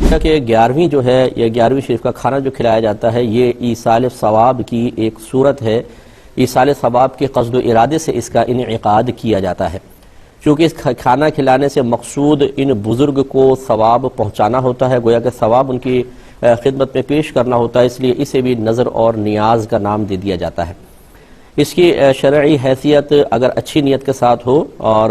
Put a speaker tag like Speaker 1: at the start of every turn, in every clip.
Speaker 1: کہ 11ویں جو ہے یہ 11ویں شریف کا کھانا جو کھلایا جاتا ہے یہ ایصال ثواب کی ایک صورت ہے۔ ایصال ثواب کے قصد و ارادے سے اس کا انعقاد کیا جاتا ہے، چونکہ اس کھانا کھلانے سے مقصود ان بزرگ کو ثواب پہنچانا ہوتا ہے، گویا کہ ثواب ان کی خدمت میں پیش کرنا ہوتا ہے، اس لیے اسے بھی نظر اور نیاز کا نام دے دیا جاتا ہے۔ اس کی شرعی حیثیت اگر اچھی نیت کے ساتھ ہو اور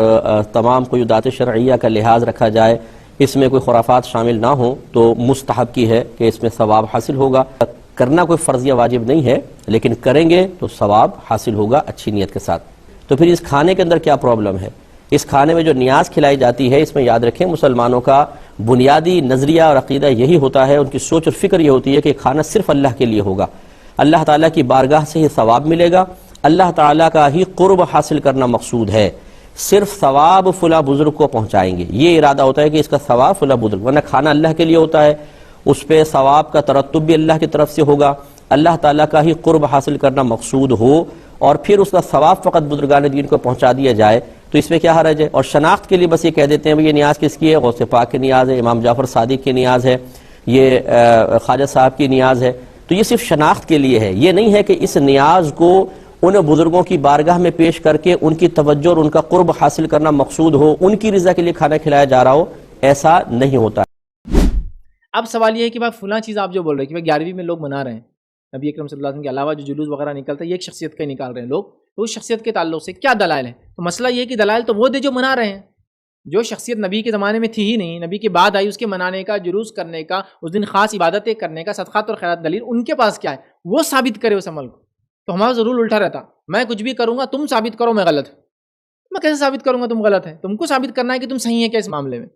Speaker 1: تمام قیودات شرعیہ کا لحاظ رکھا جائے، اس میں کوئی خرافات شامل نہ ہوں، تو مستحب کی ہے کہ اس میں ثواب حاصل ہوگا۔ کرنا کوئی فرضیہ واجب نہیں ہے، لیکن کریں گے تو ثواب حاصل ہوگا اچھی نیت کے ساتھ۔ تو پھر اس کھانے کے اندر کیا پرابلم ہے؟ اس کھانے میں جو نیاز کھلائی جاتی ہے، اس میں یاد رکھیں مسلمانوں کا بنیادی نظریہ اور عقیدہ یہی ہوتا ہے، ان کی سوچ اور فکر یہ ہوتی ہے کہ کھانا صرف اللہ کے لیے ہوگا، اللہ تعالیٰ کی بارگاہ سے ہی ثواب ملے گا، اللہ تعالیٰ کا ہی قرب حاصل کرنا مقصود ہے، صرف ثواب فلاں بزرگ کو پہنچائیں گے، یہ ارادہ ہوتا ہے کہ اس کا ثواب فلاں بزرگ، ورنہ کھانا اللہ کے لیے ہوتا ہے، اس پہ ثواب کا ترتب بھی اللہ کی طرف سے ہوگا، اللہ تعالیٰ کا ہی قرب حاصل کرنا مقصود ہو اور پھر اس کا ثواب فقط بزرگان دین کو پہنچا دیا جائے تو اس میں کیا حرج ہے؟ اور شناخت کے لیے بس یہ کہہ دیتے ہیں یہ نیاز کس کی ہے؟ غوث پاک کی نیاز ہے، امام جعفر صادق کی نیاز ہے، یہ خواجہ صاحب کی نیاز ہے، تو یہ صرف شناخت کے لیے ہے، یہ نہیں ہے کہ اس نیاز کو ان بزرگوں کی بارگاہ میں پیش کر کے ان کی توجہ اور ان کا قرب حاصل کرنا مقصود ہو، ان کی رضا کے لیے کھانا کھلایا جا رہا ہو، ایسا نہیں ہوتا۔
Speaker 2: اب سوال یہ ہے کہ بھائی فلاں چیز آپ جو بول رہے ہیں کہ 11ویں میں لوگ منا رہے ہیں، نبی اکرم صلی اللہ علیہ وسلم کے علاوہ جو جلوس وغیرہ نکلتا ہے یہ ایک شخصیت کا ہی نکال رہے ہیں لوگ، تو اس شخصیت کے تعلق سے کیا دلائل ہے؟ تو مسئلہ یہ ہے کہ دلائل تو وہ دے جو منا رہے ہیں، جو شخصیت نبی کے زمانے میں تھی ہی نہیں، نبی کے بعد آئی، اس کے منانے کا، جلوس کرنے کا، اس دن خاص عبادتیں کرنے کا، صدقات اور خیرات، دلیل ان کے پاس کیا ہے؟ وہ ثابت کرے اس عمل کو۔ تو ہمارا ضرور الٹا رہتا، میں کچھ بھی کروں گا تم ثابت کرو میں غلط ہوں، میں کیسے ثابت کروں گا تم غلط ہے؟ تم کو ثابت کرنا ہے کہ تم صحیح ہے کیا اس معاملے میں،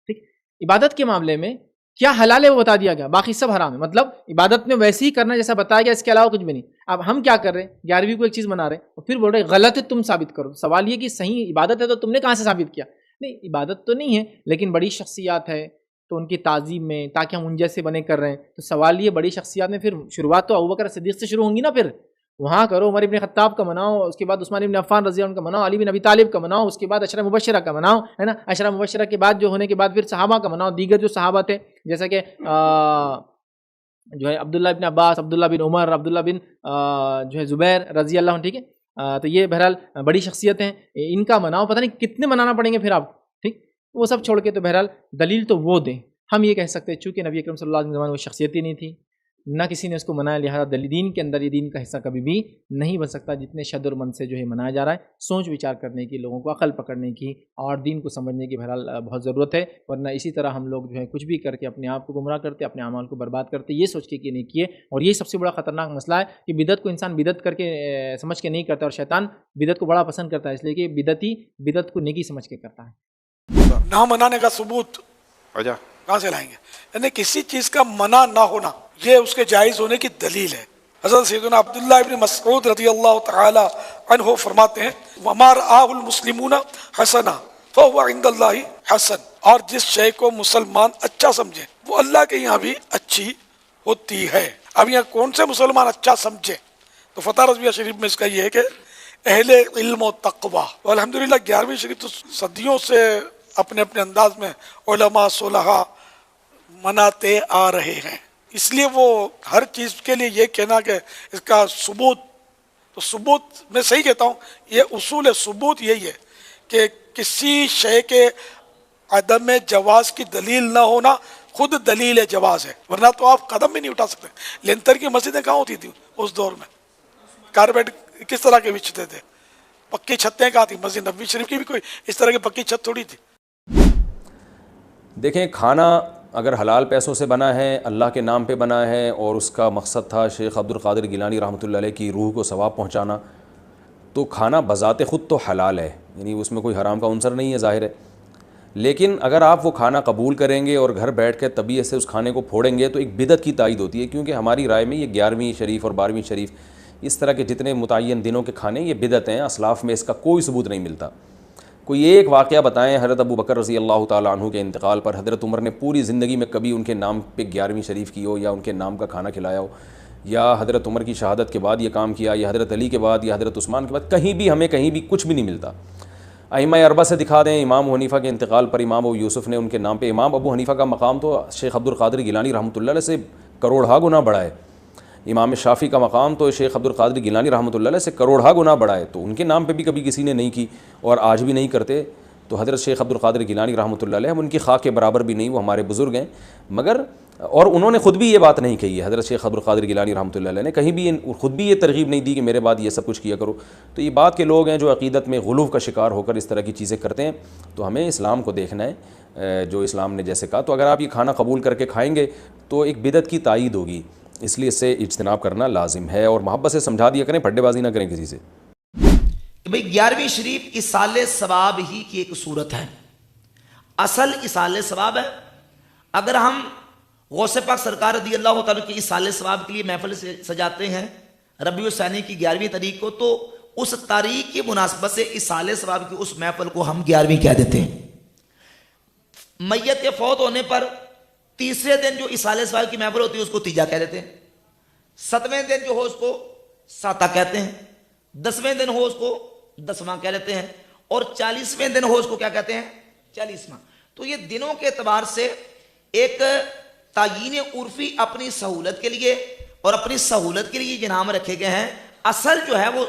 Speaker 2: ٹھیک؟ عبادت کے معاملے میں کیا حلال ہے وہ بتا دیا گیا، باقی سب حرام ہے، مطلب عبادت میں ویسے ہی کرنا جیسا بتایا گیا، اس کے علاوہ کچھ بھی نہیں۔ اب ہم کیا کر رہے ہیں؟ 11ویں کو ایک چیز منا رہے ہیں اور پھر بول رہے غلط ہے تم ثابت کرو۔ سوال یہ کہ صحیح عبادت ہے تو تم نے کہاں سے ثابت کیا؟ نہیں، عبادت تو نہیں ہے لیکن بڑی شخصیات ہے تو ان کی تعظیم میں تاکہ ہم ان جیسے بنے کر رہے ہیں، تو سوال یہ بڑی شخصیات میں پھر شروعات تو ابوبکر صدیق سے شروع ہوں گی نا، پھر وہاں کرو، عمر ابن خطاب کا مناؤ، اس کے بعد عثمان ابن عفان رضی اللہ عنہ کا مناؤ، علی بن ابی طالب کا مناؤ، اس کے بعد عشرہ مبشرہ کا مناؤ، ہے نا، عشرہ مبشرہ کے بعد جو ہونے کے بعد پھر صحابہ کا مناؤ، دیگر جو صحابہ تھے جیسا کہ جو ہے عبداللہ بن عباس، عبداللہ بن عمر، عبداللہ بن جو ہے زبیر رضی اللہ عنہ، ٹھیک ہے، تو یہ بہرحال بڑی شخصیتیں ہیں، ان کا مناؤ، پتہ نہیں کتنے منانا پڑیں گے پھر آپ، ٹھیک، وہ سب چھوڑ کے تو بہرحال دلیل تو وہ دیں۔ ہم یہ کہہ سکتے ہیں چونکہ نبی اکرم صلی اللہ علیہ وسلم زمانے میں وہ شخصیت ہی نہیں تھی، نہ کسی نے اس کو منایا، لہٰذا دین کے اندر یہ دین کا حصہ کبھی بھی نہیں بن سکتا، جتنے شد اور من سے جو ہے منایا جا رہا ہے۔ سوچ وچار کرنے کی، لوگوں کو عقل پکڑنے کی اور دین کو سمجھنے کی بہرحال بہت ضرورت ہے، ورنہ اسی طرح ہم لوگ جو ہے کچھ بھی کر کے اپنے آپ کو گمراہ کرتے، اپنے اعمال کو برباد کرتے، یہ سوچ کے کہ نہیں کیے۔ اور یہ سب سے بڑا خطرناک مسئلہ ہے کہ بدعت کو انسان بدعت کر کے سمجھ کے نہیں کرتا، اور شیطان بدعت کو بڑا پسند کرتا ہے، اس لیے کہ بدعتی بدعت کو نیکی سمجھ کے کرتا ہے۔
Speaker 3: نہ منانے کا ثبوت کہاں سے لائیں گے؟ یعنی کسی چیز کا منع نہ ہونا یہ اس کے جائز ہونے کی دلیل ہے۔ حضرت سیدنا عبداللہ ابن مسعود رضی اللہ تعالی عنہ فرماتے ہیں وَمَا رَآهُ الْمُسْلِمُونَ حَسَنًا فَهُوَ عِنْدَ اللَّهِ حَسَن، اور جس شے کو مسلمان اچھا سمجھے وہ اللہ کے یہاں بھی اچھی ہوتی ہے۔ اب یہاں کون سے مسلمان اچھا سمجھے؟ تو فتح رضویہ شریف میں اس کا یہ ہے کہ اہل علم و تقوی، اور الحمدللہ 11ویں شریف تو صدیوں سے اپنے اپنے انداز میں علماء صلحاء مناتے آ رہے ہیں، اس لیے وہ ہر چیز کے لیے یہ کہنا کہ اس کا ثبوت، تو ثبوت میں صحیح کہتا ہوں، یہ اصول ثبوت یہی ہے کہ کسی شے کے عدم جواز کی دلیل نہ ہونا خود دلیل جواز ہے، ورنہ تو آپ قدم بھی نہیں اٹھا سکتے۔ لینتر کی مسجدیں کہاں ہوتی تھیں اس دور میں؟ کارپیٹ کس طرح کے بچھتے تھے؟ پکی چھتیں کہاں تھیں؟ مسجد نبوی شریف کی بھی کوئی اس طرح کی پکی چھت تھوڑی تھی۔
Speaker 4: دیکھیں، کھانا اگر حلال پیسوں سے بنا ہے، اللہ کے نام پہ بنا ہے، اور اس کا مقصد تھا شیخ عبد القادر گیلانی رحمۃ اللہ علیہ کی روح کو ثواب پہنچانا، تو کھانا بذات خود تو حلال ہے، یعنی اس میں کوئی حرام کا عنصر نہیں ہے، ظاہر ہے۔ لیکن اگر آپ وہ کھانا قبول کریں گے اور گھر بیٹھ کے طبیعت سے اس کھانے کو پھوڑیں گے تو ایک بدعت کی تائید ہوتی ہے، کیونکہ ہماری رائے میں یہ 11ویں شریف اور 12ویں شریف اس طرح کے جتنے متعین دنوں کے کھانے یہ بدعت ہیں، اسلاف میں اس کا کوئی ثبوت نہیں ملتا۔ کوئی ایک واقعہ بتائیں حضرت ابو بکر رضی اللہ تعالیٰ عنہ کے انتقال پر حضرت عمر نے پوری زندگی میں کبھی ان کے نام پہ 11ویں شریف کی ہو، یا ان کے نام کا کھانا کھلایا ہو، یا حضرت عمر کی شہادت کے بعد یہ کام کیا، یا حضرت علی کے بعد، یا حضرت عثمان کے بعد، کہیں بھی ہمیں کہیں بھی کچھ بھی نہیں ملتا۔ ائمہ اربعہ سے دکھا دیں امام ابو حنیفہ کے انتقال پر امام ابو یوسف نے ان کے نام پہ، امام ابو حنیفہ کا مقام تو شیخ عبد القادر گیلانی رحمۃ اللہ علیہ سے کروڑہا گنا بڑا ہے، امام شافعی کا مقام تو شیخ عبد القادر گیلانی رحمۃ اللہ علیہ سے کروڑہا گنا بڑا ہے، تو ان کے نام پہ بھی کبھی کسی نے نہیں کی اور آج بھی نہیں کرتے. تو حضرت شیخ عبد القادر گیلانی رحمۃ اللہ علیہ ہم ان کی خاک کے برابر بھی نہیں، وہ ہمارے بزرگ ہیں، مگر اور انہوں نے خود بھی یہ بات نہیں کہی ہے، حضرت شیخ عبد القادر گیلانی رحمۃ اللہ علیہ نے کہیں بھی خود بھی یہ ترغیب نہیں دی کہ میرے بعد یہ سب کچھ کیا کرو. تو یہ بات کے لوگ ہیں جو عقیدت میں غلو کا شکار ہو کر اس طرح کی چیزیں کرتے ہیں. تو ہمیں اسلام کو دیکھنا ہے جو اسلام نے جیسے کہا. تو اگر آپ یہ کھانا قبول کر کے کھائیں گے تو ایک بدعت کی تائید ہوگی، اس لیے اس سے اجتناب کرنا لازم ہے اور محبت سے سمجھا دیا کریں، پھڈے بازی نہ کریں کسی سے.
Speaker 5: بھئی 11ویں شریف ایصال ثواب ہی کی ایک صورت ہے، اصل ایصال ثواب ہے. اگر ہم غوث پاک سرکار رضی اللہ تعالیٰ کی ایصال ثواب کے لیے محفل سجاتے ہیں ربیع الثانی کی 11ویں تاریخ کو، تو اس تاریخ کی مناسبت سے ایصال ثواب کی اس محفل کو ہم 11ویں کہہ دیتے ہیں. میت کے فوت ہونے پر تیسرے دن جو ایصال ثواب کی محفل ہوتی ہے اس کو تیجا کہہ دیتے ہیں. 7ویں دن جو ہو اس کو ساتہ کہتے ہیں. 10ویں دن ہو اس کو 10واں کہہ لیتے ہیں. اور 40ویں دن ہو اس کو کیا کہتے ہیں؟ 40واں. تو یہ دنوں کے اعتبار سے ایک تعیین عرفی اپنی سہولت کے لیے اور اپنی سہولت کے لیے یہ نام رکھے گئے ہیں. اصل جو ہے وہ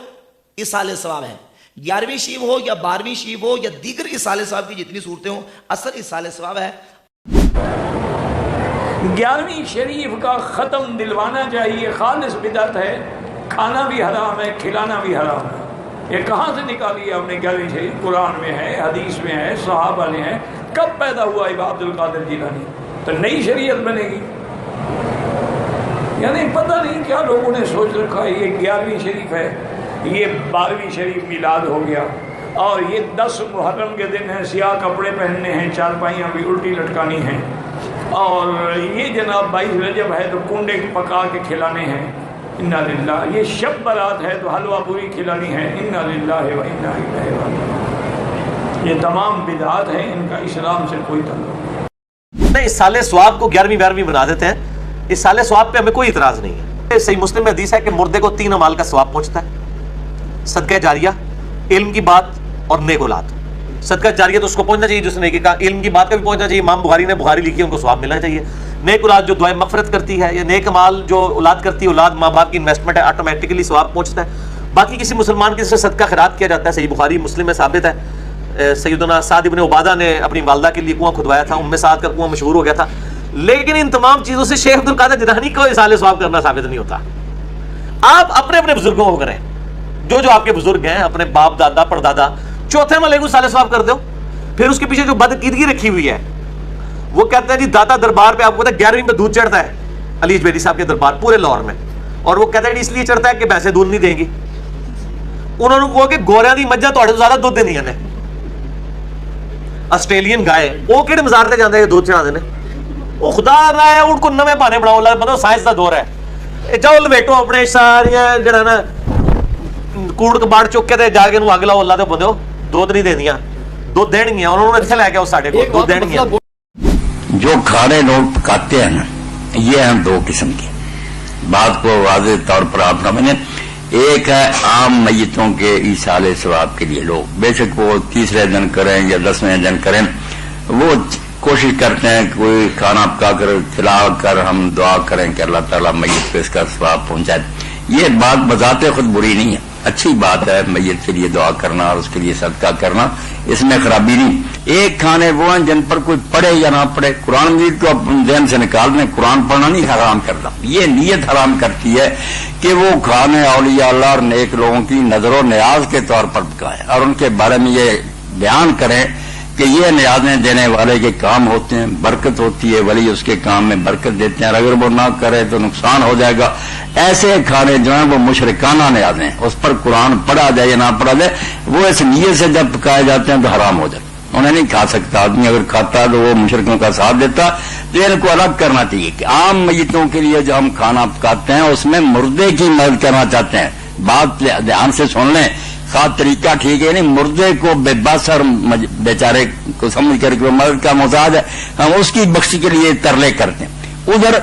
Speaker 5: ایصال ثواب ہے. 11ویں شیو ہو یا 12ویں شیو ہو یا دیگر ایصال ثواب کی جتنی صورتیں ہوں، اصل ایصال ثواب ہے.
Speaker 6: 11ویں شریف کا ختم دلوانا چاہیے. خالص بدعت ہے، کھانا بھی حرام ہے، کھلانا بھی حرام ہے. یہ کہاں سے نکالی ہے ہم نے 11ویں شریف؟ قرآن میں ہے، حدیث میں ہے، صحابہ نے ہے. کب پیدا ہوا امام عبد القادر جیلانی؟ تو نئی شریعت بنے گی. یعنی پتہ نہیں کیا لوگوں نے سوچ رکھا ہے. یہ 11ویں شریف ہے، یہ 12ویں شریف میلاد ہو گیا، اور یہ 10 محرم کے دن ہے، سیاہ کپڑے پہننے ہیں، چارپائیاں بھی الٹی لٹکانی ہیں، اور یہ جناب 22 رجب ہے تو کنڈے پکا کے کھلانے ہیں. انا للہ. یہ شب برات ہے تو حلوہ پوری کھلانی ہے. انا للہ و انا الیہ راجعون. یہ تمام بدعات ہیں، ان کا اسلام سے کوئی تعلق
Speaker 7: نہیں. ایصال ثواب کو 11ویں 12ویں بنا دیتے ہیں. ایصال ثواب پہ ہمیں کوئی اعتراض نہیں ہے. صحیح مسلم میں حدیث ہے کہ مردے کو 3 اعمال کا ثواب پہنچتا ہے: صدقہ جاریہ، علم کی بات اور نیک اولاد. صدقہ جاریہ تو اس کو پہنچنا چاہیے جس نے کہا، علم کی بات کا بھی پہنچنا چاہیے. امام بخاری نے بخاری لکھی ہے، ان کو ثواب ملنا چاہیے. نیک اولاد جو دعائیں مغفرت کرتی ہے، یا نیک مال جو اولاد کرتی ہے، اولاد ماں باپ کی انویسٹمنٹ ہے، آٹومیٹکلی ثواب پہنچتا ہے. باقی کسی مسلمان کی سے صدقہ خیرات کیا جاتا ہے. صحیح بخاری مسلم میں ثابت ہے. سیدنا سعد ابن عبادہ نے اپنی والدہ کے لیے کنواں کھدوایا تھا. ام سعد کا کنواں مشہور ہو گیا تھا. لیکن ان تمام چیزوں سے شیخ عبد القادر جیلانی کو ایصال ثواب کرنا ثابت نہیں ہوتا. آپ اپنے اپنے بزرگوں کو کریں، جو آپ کے بزرگ ہیں، اپنے باپ دادا پردادا، چوتھے ملے کو ایصال ثواب کر دو. پھر اس کے پیچھے جو بدعقیدگی رکھی ہوئی ہے، وہ کہتے ہیں جی داتا دربار پہ آپ کو پتا 11ویں پہ دودھ چڑھتا ہے، علی جبیری صاحب کے دربار پورے لاہور میں، اور وہ کہتے ہیں اس لیے چڑھتا ہے کہ بھینسیں دودھ نہیں دیں گی. انہوں نے کہا کہ گوریاں دی مجھاں تہاڈے تو زیادہ دودھ دینیاں نے. آسٹریلین گائے وہ کہڑے مزار تے جاندے دودھ چڑھا دینے؟ وہ خدا نہ ہے ان کو نویں بہانے بناؤ. مطلب سائنس دا دور ہے. جاؤ لپیٹو اپنے سارے جڑا نا کوڑ کباڑ چک کے جا کے اگ لاؤ. اللہ دے بندے دودھ نہیں دیندیاں، دودھ دینگیاں. انہوں نے اتنے لے کے ساڈے کو دودھ دینگیاں.
Speaker 8: جو کھانے لوگ پکاتے ہیں نا، یہ ہیں 2 قسم کے. بات کو واضح طور پر آپ سمجھیں. ایک ہے عام میتوں کے ایصال ثواب کے لیے لوگ، بے شک وہ 30ویں دن کریں یا 10ویں دن کریں، وہ کوشش کرتے ہیں کہ کوئی کھانا پکا کر کھلا کر ہم دعا کریں کہ اللہ تعالیٰ میت کو اس کا ثواب پہنچائے. یہ بات بذات خود بری نہیں ہے، اچھی بات ہے میت کے لیے دعا کرنا اور اس کے لیے صدقہ کرنا، اس میں خرابی نہیں. ایک کھانے وہ ہیں جن پر کوئی پڑھے یا نہ پڑھے. قرآن مجید کو ذہن سے نکال دیں. قرآن پڑھنا نہیں حرام کرتا، یہ نیت حرام کرتی ہے کہ وہ کھانے اولیاء اللہ اور نیک لوگوں کی نظر و نیاز کے طور پر پکائیں اور ان کے بارے میں یہ بیان کریں کہ یہ نیازیں دینے والے کے کام ہوتے ہیں، برکت ہوتی ہے، ولی اس کے کام میں برکت دیتے ہیں، اور اگر وہ نہ کرے تو نقصان ہو جائے گا. ایسے کھانے جو ہیں وہ مشرکانہ نیازیں، اس پر قرآن پڑھا جائے یا نہ پڑھا جائے، وہ اس نیت سے جب پکائے جاتے ہیں تو حرام ہو جاتے. انہیں نہیں کھا سکتا آدمی. اگر کھاتا تو وہ مشرکوں کا ساتھ دیتا. تو ان کو الگ کرنا چاہیے کہ عام میتوں کے لیے جو ہم کھانا پکاتے ہیں اس میں مردے کی مدد کرنا چاہتے ہیں. بات دھیان سے سن لیں. خاص طریقہ ٹھیک ہے نہیں، مردے کو بے بس اور بیچارے کو سمجھ کر کے مدد کا محتاج ہے، ہم اس کی بخشی کے لیے ترلے کرتے ہیں. ادھر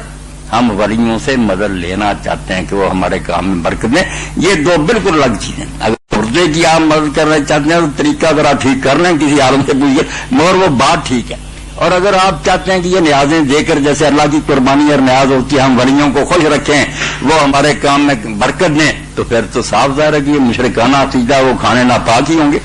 Speaker 8: ہم ولیوں سے مدد لینا چاہتے ہیں کہ وہ ہمارے کام میں برکت دیں. یہ 2 بالکل الگ چیزیں. اگر مردے کی آپ مدد کرنا چاہتے ہیں تو طریقہ ذرا ٹھیک کر لیں، کسی عالم سے پوچھیے، مگر وہ بات ٹھیک ہے۔ اور اگر آپ چاہتے ہیں کہ یہ نیازیں دے کر جیسے اللہ کی قربانی اور نیاز ہوتی ہے ہم ولیوں کو خوش رکھیں، وہ ہمارے کام میں برکت دیں، تو پھر تو صاف ظاہر ہے کہ یہ مشرکانہ عقیدہ وہ کھانے ناپاک ہی ہوں گے۔